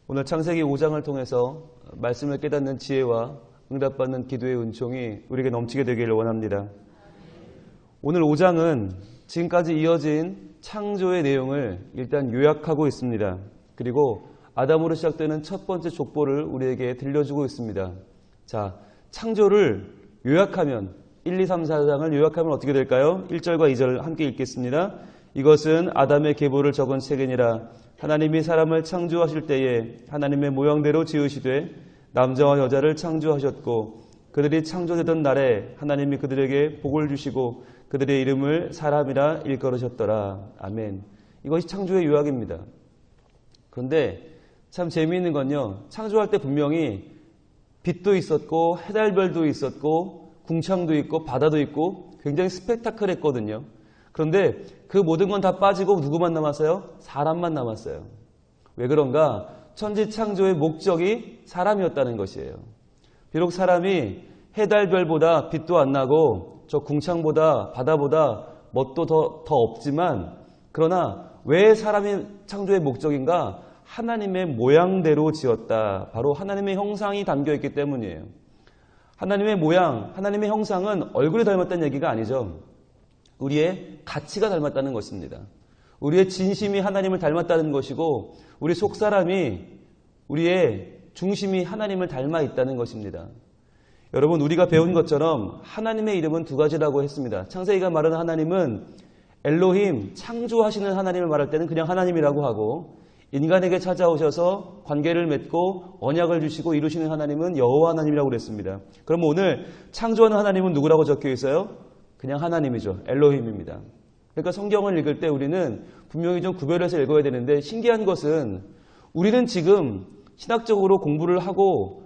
오늘 창세기 5장을 통해서 말씀을 깨닫는 지혜와 응답받는 기도의 은총이 우리에게 넘치게 되기를 원합니다. 오늘 5장은 지금까지 이어진 창조의 내용을 일단 요약하고 있습니다. 그리고 아담으로 시작되는 첫 번째 족보를 우리에게 들려주고 있습니다. 자, 창조를 요약하면 1, 2, 3, 4장을 요약하면 어떻게 될까요? 1절과 2절 함께 읽겠습니다. 이것은 아담의 계보를 적은 책이니라. 하나님이 사람을 창조하실 때에 하나님의 모양대로 지으시되 남자와 여자를 창조하셨고 그들이 창조되던 날에 하나님이 그들에게 복을 주시고 그들의 이름을 사람이라 일컬으셨더라. 아멘. 이것이 창조의 요약입니다. 그런데 참 재미있는 건요. 창조할 때 분명히 빛도 있었고 해달별도 있었고 궁창도 있고 바다도 있고 굉장히 스펙타클했거든요. 그런데 그 모든 건 다 빠지고 누구만 남았어요? 사람만 남았어요. 왜 그런가? 천지 창조의 목적이 사람이었다는 것이에요. 비록 사람이 해달별보다 빛도 안 나고 저 궁창보다 바다보다 멋도 더 없지만 그러나 왜 사람이 창조의 목적인가? 하나님의 모양대로 지었다. 바로 하나님의 형상이 담겨있기 때문이에요. 하나님의 모양, 하나님의 형상은 얼굴이 닮았다는 얘기가 아니죠. 우리의 가치가 닮았다는 것입니다. 우리의 진심이 하나님을 닮았다는 것이고 우리 속사람이 우리의 중심이 하나님을 닮아 있다는 것입니다. 여러분 우리가 배운 것처럼 하나님의 이름은 두 가지라고 했습니다. 창세기가 말하는 하나님은 엘로힘 창조하시는 하나님을 말할 때는 그냥 하나님이라고 하고 인간에게 찾아오셔서 관계를 맺고 언약을 주시고 이루시는 하나님은 여호와 하나님이라고 그랬습니다. 그럼 오늘 창조하는 하나님은 누구라고 적혀 있어요? 그냥 하나님이죠. 엘로힘입니다. 그러니까 성경을 읽을 때 우리는 분명히 좀 구별해서 읽어야 되는데 신기한 것은 우리는 지금 신학적으로 공부를 하고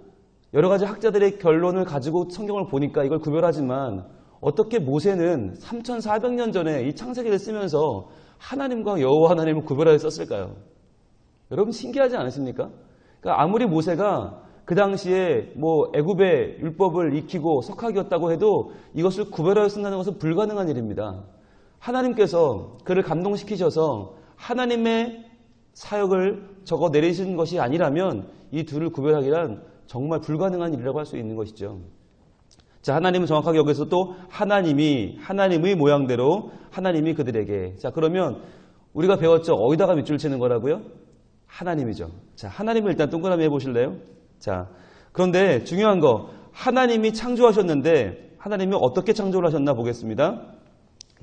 여러 가지 학자들의 결론을 가지고 성경을 보니까 이걸 구별하지만 어떻게 모세는 3400년 전에 이 창세기를 쓰면서 하나님과 여호와 하나님을 구별하여 썼을까요? 여러분 신기하지 않으십니까? 그러니까 아무리 모세가 그 당시에 애굽의 율법을 익히고 석학이었다고 해도 이것을 구별하여 쓴다는 것은 불가능한 일입니다. 하나님께서 그를 감동시키셔서 하나님의 사역을 적어 내리신 것이 아니라면 이 둘을 구별하기란 정말 불가능한 일이라고 할 수 있는 것이죠. 자, 하나님은 정확하게 여기서 또 하나님의 모양대로 하나님이 그들에게. 자, 그러면 우리가 배웠죠. 어디다가 밑줄 치는 거라고요? 하나님이죠. 자, 하나님을 일단 동그라미 해보실래요? 자, 그런데 중요한 거 하나님이 창조하셨는데 하나님이 어떻게 창조를 하셨나 보겠습니다.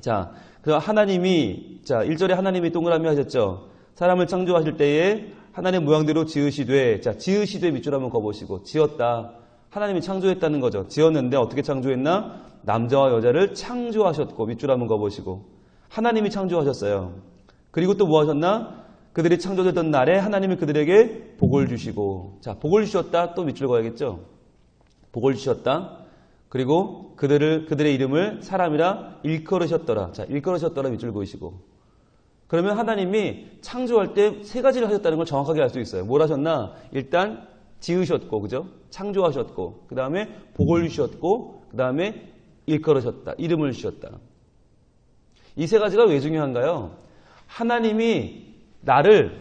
자, 그 하나님이 1절에 하나님이 동그라미 하셨죠. 사람을 창조하실 때에 하나님 모양대로 지으시되 지으시되 밑줄 한번 그어보시고 지었다. 하나님이 창조했다는 거죠. 지었는데 어떻게 창조했나? 남자와 여자를 창조하셨고 밑줄 한번 그어보시고 하나님이 창조하셨어요. 그리고 또 뭐 하셨나? 그들이 창조되던 날에 하나님이 그들에게 복을 주시고 자, 복을 주셨다. 또 밑줄 그어야겠죠. 복을 주셨다. 그리고 그들의 이름을 사람이라 일컬으셨더라. 자, 일컬으셨더라 밑줄 그으시고 그러면 하나님이 창조할 때 세 가지를 하셨다는 걸 정확하게 알 수 있어요. 뭘 하셨나? 일단 지으셨고 그죠? 창조하셨고 그 다음에 복을 주셨고 그 다음에 일컬으셨다. 이름을 주셨다. 이 세 가지가 왜 중요한가요? 하나님이 나를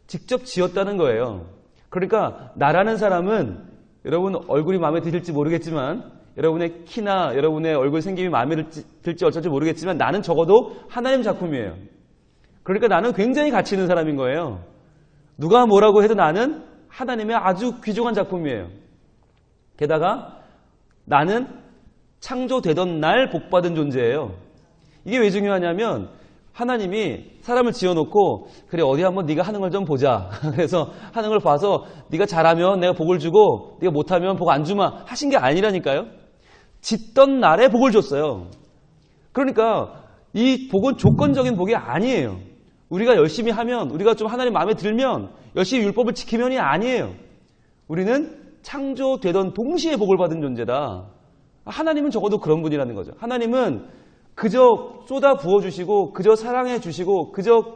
직접 지었다는 거예요. 그러니까 나라는 사람은 여러분 얼굴이 마음에 드실지 모르겠지만 여러분의 키나 여러분의 얼굴 생김이 마음에 들지 어쩔지 모르겠지만 나는 적어도 하나님 작품이에요. 그러니까 나는 굉장히 가치 있는 사람인 거예요. 누가 뭐라고 해도 나는 하나님의 아주 귀중한 작품이에요. 게다가 나는 창조되던 날 복받은 존재예요. 이게 왜 중요하냐면 하나님이 사람을 지어놓고 그래 어디 한번 네가 하는 걸 좀 보자. 그래서 하는 걸 봐서 네가 잘하면 내가 복을 주고 네가 못하면 복 안 주마 하신 게 아니라니까요. 짓던 날에 복을 줬어요. 그러니까 이 복은 조건적인 복이 아니에요. 우리가 열심히 하면 우리가 좀 하나님 마음에 들면 열심히 율법을 지키면이 아니에요. 우리는 창조되던 동시에 복을 받은 존재다. 하나님은 적어도 그런 분이라는 거죠. 하나님은 그저 쏟아 부어주시고 그저 사랑해 주시고 그저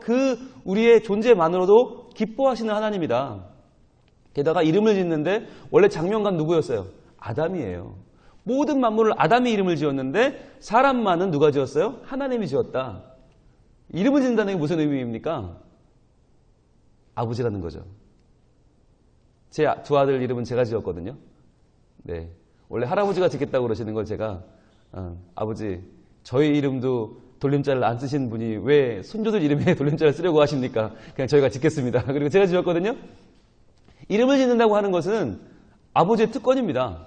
우리의 존재만으로도 기뻐하시는 하나님이다. 게다가 이름을 짓는데 원래 장면간 누구였어요? 아담이에요. 모든 만물을 아담이 이름을 지었는데 사람만은 누가 지었어요? 하나님이 지었다. 이름을 짓는다는 게 무슨 의미입니까? 아버지라는 거죠. 제 두 아들 이름은 제가 지었거든요. 네. 원래 할아버지가 짓겠다고 그러시는 걸 제가, 아버지, 저희 이름도 돌림자를 안 쓰신 분이 왜 손주들 이름에 돌림자를 쓰려고 하십니까? 그냥 저희가 짓겠습니다. 그리고 제가 지었거든요. 이름을 짓는다고 하는 것은 아버지의 특권입니다.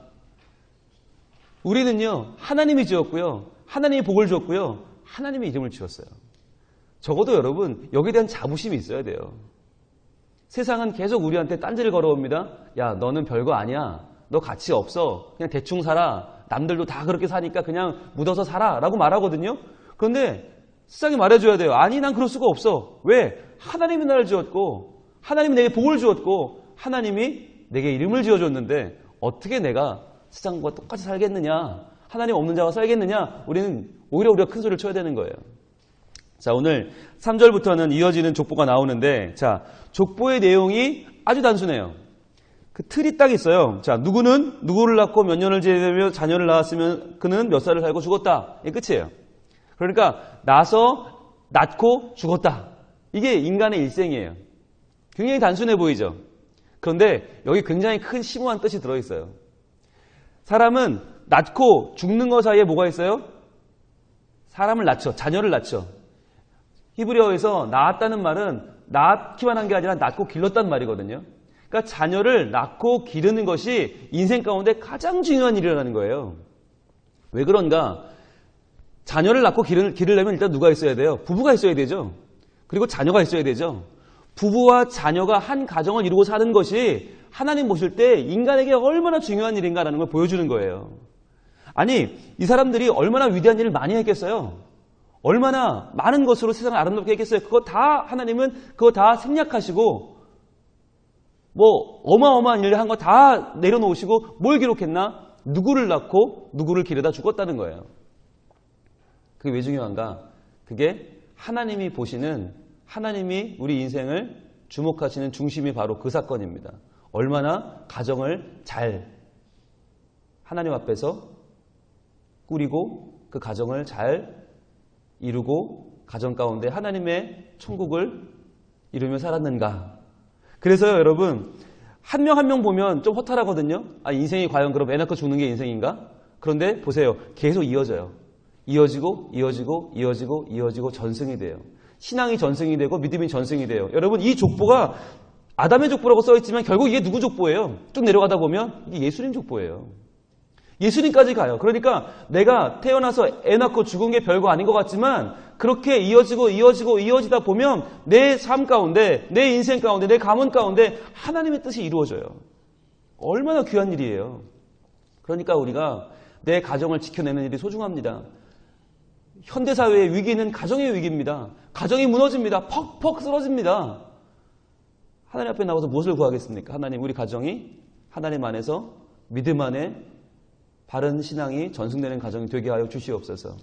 우리는요, 하나님이 지었고요, 하나님이 복을 줬고요, 하나님의 이름을 지었어요. 적어도 여러분, 여기에 대한 자부심이 있어야 돼요. 세상은 계속 우리한테 딴지를 걸어옵니다. 야, 너는 별거 아니야. 너 가치 없어. 그냥 대충 살아. 남들도 다 그렇게 사니까 그냥 묻어서 살아. 라고 말하거든요. 그런데 세상이 말해줘야 돼요. 아니, 난 그럴 수가 없어. 왜? 하나님이 나를 지었고, 하나님이 내게 복을 주었고, 하나님이 내게 이름을 지어줬는데 어떻게 내가 세상과 똑같이 살겠느냐? 하나님 없는 자와 살겠느냐? 우리는 오히려 우리가 큰 소리를 쳐야 되는 거예요. 자, 오늘 3절부터는 이어지는 족보가 나오는데, 자, 족보의 내용이 아주 단순해요. 그 틀이 딱 있어요. 자, 누구는 누구를 낳고 몇 년을 지내며 자녀를 낳았으면 그는 몇 살을 살고 죽었다. 이게 끝이에요. 그러니까 낳고 죽었다. 이게 인간의 일생이에요. 굉장히 단순해 보이죠. 그런데 여기 굉장히 큰 심오한 뜻이 들어있어요. 사람은 낳고 죽는 것 사이에 뭐가 있어요? 사람을 낳죠. 자녀를 낳죠. 히브리어에서 낳았다는 말은 낳기만 한 게 아니라 낳고 길렀단 말이거든요. 그러니까 자녀를 낳고 기르는 것이 인생 가운데 가장 중요한 일이라는 거예요. 왜 그런가? 자녀를 낳고 기르려면 일단 누가 있어야 돼요? 부부가 있어야 되죠. 그리고 자녀가 있어야 되죠. 부부와 자녀가 한 가정을 이루고 사는 것이 하나님 보실 때 인간에게 얼마나 중요한 일인가라는 걸 보여주는 거예요. 아니, 이 사람들이 얼마나 위대한 일을 많이 했겠어요? 얼마나 많은 것으로 세상을 아름답게 했겠어요? 하나님은 그거 다 생략하시고, 어마어마한 일을 한 거 다 내려놓으시고, 뭘 기록했나? 누구를 낳고, 누구를 기르다 죽었다는 거예요. 그게 왜 중요한가? 그게 하나님이 보시는, 하나님이 우리 인생을 주목하시는 중심이 바로 그 사건입니다. 얼마나 가정을 잘 하나님 앞에서 꾸리고 그 가정을 잘 이루고 가정 가운데 하나님의 천국을 이루며 살았는가. 그래서요, 여러분, 한 명 한 명 보면 좀 허탈하거든요. 인생이 과연 그럼 애 낳고 죽는 게 인생인가? 그런데 보세요. 계속 이어져요. 이어지고 전승이 돼요. 신앙이 전승이 되고 믿음이 전승이 돼요. 여러분, 이 족보가 아담의 족보라고 써있지만 결국 이게 누구 족보예요? 쭉 내려가다 보면 이게 예수님 족보예요. 예수님까지 가요. 그러니까 내가 태어나서 애 낳고 죽은 게 별거 아닌 것 같지만 그렇게 이어지다 보면 내 삶 가운데, 내 인생 가운데, 내 가문 가운데 하나님의 뜻이 이루어져요. 얼마나 귀한 일이에요. 그러니까 우리가 내 가정을 지켜내는 일이 소중합니다. 현대사회의 위기는 가정의 위기입니다. 가정이 무너집니다. 퍽퍽 쓰러집니다. 하나님 앞에 나와서 무엇을 구하겠습니까? 하나님, 우리 가정이 하나님 안에서 믿음 안에 바른 신앙이 전승되는 가정이 되게 하여 주시옵소서.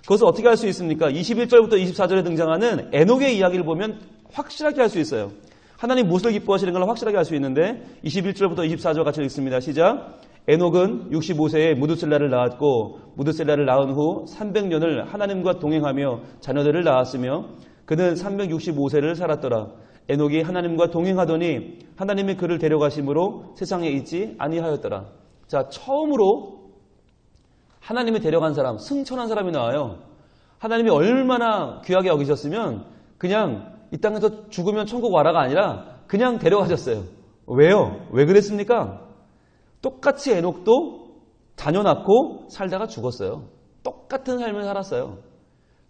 그것을 어떻게 할 수 있습니까? 21절부터 24절에 등장하는 에녹의 이야기를 보면 확실하게 할 수 있어요. 하나님 무엇을 기뻐하시는 걸 확실하게 할 수 있는데 21절부터 24절 같이 읽습니다. 시작. 에녹은 65세에 무드셀라를 낳았고 무드셀라를 낳은 후 300년을 하나님과 동행하며 자녀들을 낳았으며 그는 365세를 살았더라. 에녹이 하나님과 동행하더니 하나님이 그를 데려가심으로 세상에 있지 아니하였더라. 자, 처음으로 하나님이 데려간 사람, 승천한 사람이 나와요. 하나님이 얼마나 귀하게 여기셨으면 그냥 이 땅에서 죽으면 천국 와라가 아니라 그냥 데려가셨어요. 왜요? 왜 그랬습니까? 똑같이 에녹도 자녀 낳고 살다가 죽었어요. 똑같은 삶을 살았어요.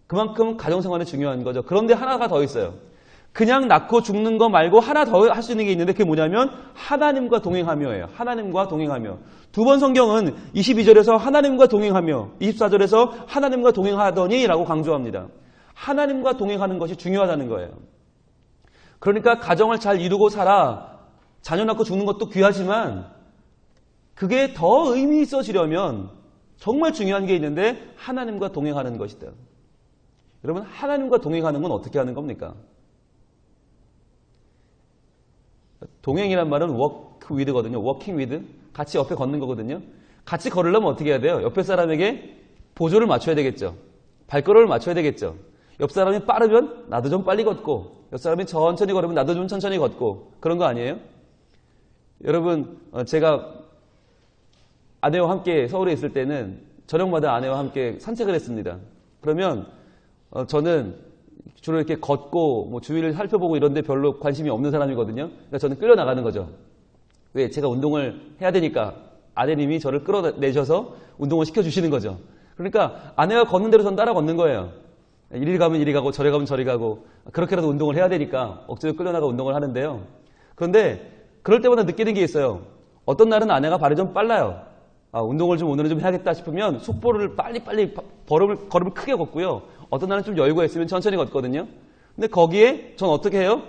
그만큼 가정생활이 중요한 거죠. 그런데 하나가 더 있어요. 그냥 낳고 죽는 거 말고 하나 더 할 수 있는 게 있는데 그게 뭐냐면 하나님과 동행하며예요. 하나님과 동행하며. 두 번 성경은 22절에서 하나님과 동행하며 24절에서 하나님과 동행하더니 라고 강조합니다. 하나님과 동행하는 것이 중요하다는 거예요. 그러니까 가정을 잘 이루고 살아 자녀 낳고 죽는 것도 귀하지만 그게 더 의미 있어지려면 정말 중요한 게 있는데 하나님과 동행하는 것이다. 여러분, 하나님과 동행하는 건 어떻게 하는 겁니까? 동행이란 말은 walk with거든요. walking with. 같이 옆에 걷는 거거든요. 같이 걸으려면 어떻게 해야 돼요? 옆에 사람에게 보조를 맞춰야 되겠죠. 발걸음을 맞춰야 되겠죠. 옆 사람이 빠르면 나도 좀 빨리 걷고 옆 사람이 천천히 걸으면 나도 좀 천천히 걷고 그런 거 아니에요? 여러분, 제가 아내와 함께 서울에 있을 때는 저녁마다 아내와 함께 산책을 했습니다. 그러면 저는 주로 이렇게 걷고 뭐 주위를 살펴보고 이런 데 별로 관심이 없는 사람이거든요. 그러니까 저는 끌려나가는 거죠. 왜? 제가 운동을 해야 되니까 아내님이 저를 끌어내셔서 운동을 시켜주시는 거죠. 그러니까 아내가 걷는 대로 전 따라 걷는 거예요. 이리 가면 이리 가고 저리 가면 저리 가고 그렇게라도 운동을 해야 되니까 억지로 끌려나가 운동을 하는데요. 그런데 그럴 때마다 느끼는 게 있어요. 어떤 날은 아내가 발이 좀 빨라요. 운동을 좀 오늘은 좀 해야겠다 싶으면 속보를 빨리빨리 걸음을 크게 걷고요. 어떤 날은 좀 여유가 있으면 천천히 걷거든요. 근데 거기에 전 어떻게 해요?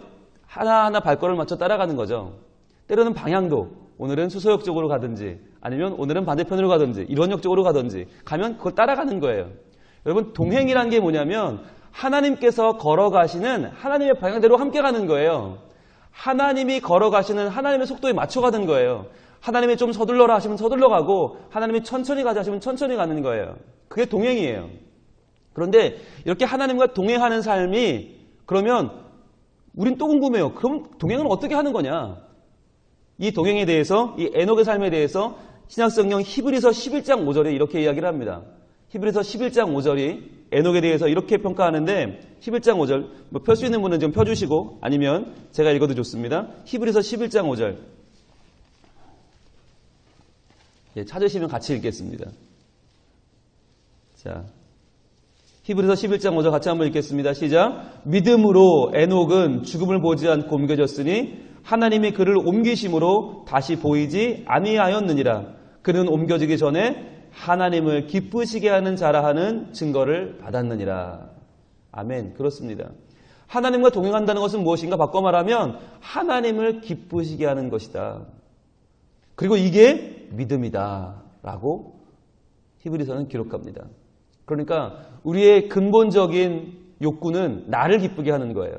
하나하나 발걸음을 맞춰 따라가는 거죠. 때로는 방향도 오늘은 수서역 쪽으로 가든지 아니면 오늘은 반대편으로 가든지 일원역 쪽으로 가든지 가면 그걸 따라가는 거예요. 여러분, 동행이라는 게 뭐냐면 하나님께서 걸어가시는 하나님의 방향대로 함께 가는 거예요. 하나님이 걸어가시는 하나님의 속도에 맞춰가는 거예요. 하나님이 좀 서둘러라 하시면 서둘러 가고 하나님이 천천히 가자 하시면 천천히 가는 거예요. 그게 동행이에요. 그런데 이렇게 하나님과 동행하는 삶이 그러면 우린 또 궁금해요. 그럼 동행은 어떻게 하는 거냐? 이 동행에 대해서 이 에녹의 삶에 대해서 신약성경 히브리서 11장 5절에 이렇게 이야기를 합니다. 히브리서 11장 5절이 에녹에 대해서 이렇게 평가하는데 11장 5절 펼 수 있는 분은 좀 펴주시고 아니면 제가 읽어도 좋습니다. 히브리서 11장 5절 찾으시면 같이 읽겠습니다. 자, 히브리서 11장 5절 같이 한번 읽겠습니다. 시작. 믿음으로 에녹은 죽음을 보지 않고 옮겨졌으니 하나님이 그를 옮기심으로 다시 보이지 아니하였느니라. 그는 옮겨지기 전에 하나님을 기쁘시게 하는 자라 하는 증거를 받았느니라. 아멘. 그렇습니다. 하나님과 동행한다는 것은 무엇인가? 바꿔 말하면 하나님을 기쁘시게 하는 것이다. 그리고 이게 믿음이다 라고 히브리서는 기록합니다. 그러니까 우리의 근본적인 욕구는 나를 기쁘게 하는 거예요.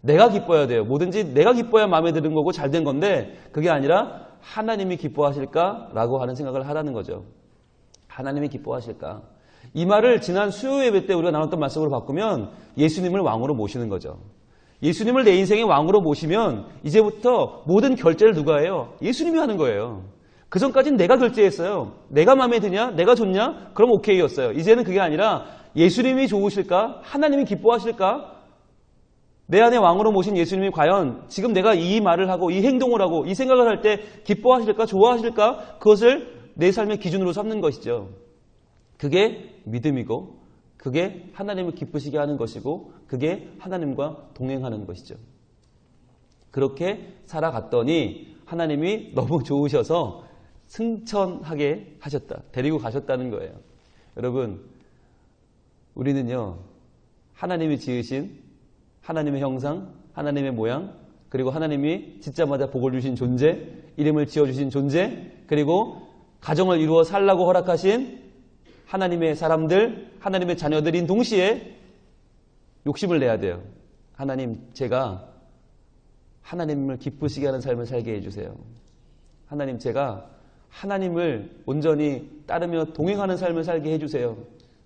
내가 기뻐야 돼요. 뭐든지 내가 기뻐야 마음에 드는 거고 잘 된 건데 그게 아니라 하나님이 기뻐하실까라고 하는 생각을 하라는 거죠. 하나님이 기뻐하실까? 이 말을 지난 수요 예배 때 우리가 나눴던 말씀으로 바꾸면 예수님을 왕으로 모시는 거죠. 예수님을 내 인생의 왕으로 모시면 이제부터 모든 결제를 누가 해요? 예수님이 하는 거예요. 그 전까지는 내가 결제했어요. 내가 마음에 드냐? 내가 좋냐? 그럼 오케이였어요. 이제는 그게 아니라 예수님이 좋으실까? 하나님이 기뻐하실까? 내 안에 왕으로 모신 예수님이 과연 지금 내가 이 말을 하고 이 행동을 하고 이 생각을 할 때 기뻐하실까? 좋아하실까? 그것을 내 삶의 기준으로 삼는 것이죠. 그게 믿음이고 그게 하나님을 기쁘시게 하는 것이고 그게 하나님과 동행하는 것이죠. 그렇게 살아갔더니 하나님이 너무 좋으셔서 승천하게 하셨다. 데리고 가셨다는 거예요. 여러분, 우리는요, 하나님이 지으신 하나님의 형상, 하나님의 모양, 그리고 하나님이 짓자마자 복을 주신 존재, 이름을 지어주신 존재, 그리고 가정을 이루어 살라고 허락하신 하나님의 사람들, 하나님의 자녀들인 동시에 욕심을 내야 돼요. 하나님, 제가 하나님을 기쁘시게 하는 삶을 살게 해주세요. 하나님, 제가 하나님을 온전히 따르며 동행하는 삶을 살게 해주세요.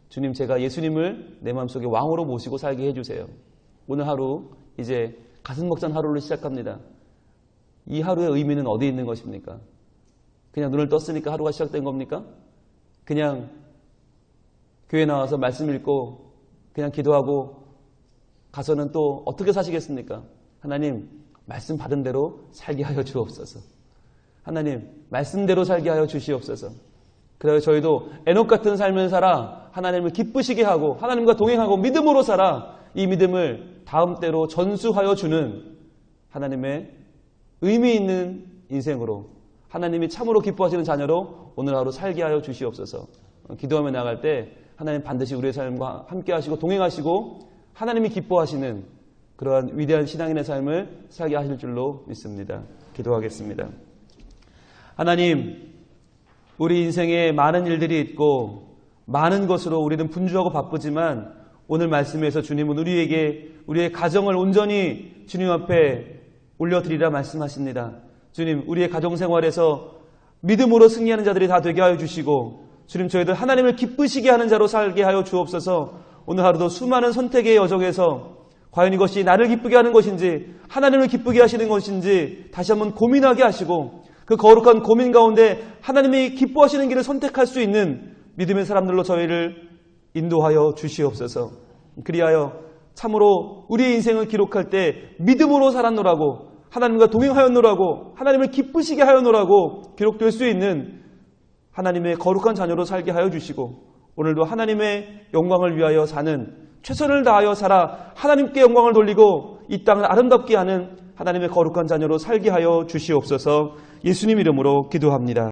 주님, 제가 예수님을 내 마음속에 왕으로 모시고 살게 해주세요. 오늘 하루 이제 가슴 벅찬 하루를 시작합니다. 이 하루의 의미는 어디에 있는 것입니까? 그냥 눈을 떴으니까 하루가 시작된 겁니까? 그냥 교회 나와서 말씀 읽고 그냥 기도하고 가서는 또 어떻게 사시겠습니까? 하나님, 말씀 받은 대로 살게 하여 주옵소서. 하나님, 말씀대로 살게 하여 주시옵소서. 그래서 저희도 에녹 같은 삶을 살아 하나님을 기쁘시게 하고 하나님과 동행하고 믿음으로 살아 이 믿음을 다음 때로 전수하여 주는 하나님의 의미 있는 인생으로 하나님이 참으로 기뻐하시는 자녀로 오늘 하루 살게 하여 주시옵소서. 기도하며 나갈 때 하나님 반드시 우리의 삶과 함께 하시고 동행하시고 하나님이 기뻐하시는 그러한 위대한 신앙인의 삶을 살게 하실 줄로 믿습니다. 기도하겠습니다. 하나님, 우리 인생에 많은 일들이 있고 많은 것으로 우리는 분주하고 바쁘지만 오늘 말씀에서 주님은 우리에게 우리의 가정을 온전히 주님 앞에 올려드리라 말씀하십니다. 주님, 우리의 가정생활에서 믿음으로 승리하는 자들이 다 되게 하여 주시고 주님, 저희들 하나님을 기쁘시게 하는 자로 살게 하여 주옵소서. 오늘 하루도 수많은 선택의 여정에서 과연 이것이 나를 기쁘게 하는 것인지 하나님을 기쁘게 하시는 것인지 다시 한번 고민하게 하시고 그 거룩한 고민 가운데 하나님이 기뻐하시는 길을 선택할 수 있는 믿음의 사람들로 저희를 인도하여 주시옵소서. 그리하여 참으로 우리의 인생을 기록할 때 믿음으로 살았노라고, 하나님과 동행하였노라고, 하나님을 기쁘시게 하였노라고 기록될 수 있는 하나님의 거룩한 자녀로 살게 하여 주시고, 오늘도 하나님의 영광을 위하여 사는, 최선을 다하여 살아 하나님께 영광을 돌리고 이 땅을 아름답게 하는 하나님의 거룩한 자녀로 살게 하여 주시옵소서. 예수님 이름으로 기도합니다.